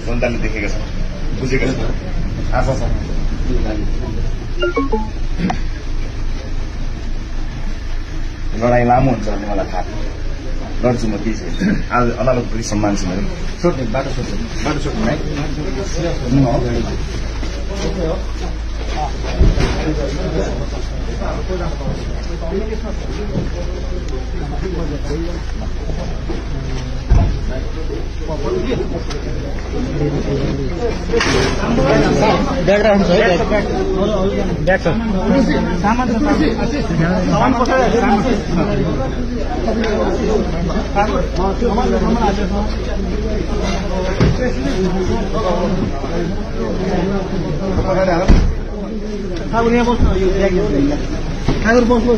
जनताले देखेका छन् बुझेका छन् आशा छ लडाइँ लामो हुन्छ भन्ने मलाई थाहा लड्छु म केही छैन आज अदालतप्रति सम्मान छ मेरो सोध्ने बाटो सोध्नु है ब्याकग्राउन्ड छ है ब्याक छ सामान ठाकुर यहाँ बस्नु यो ठाकुर बस्नु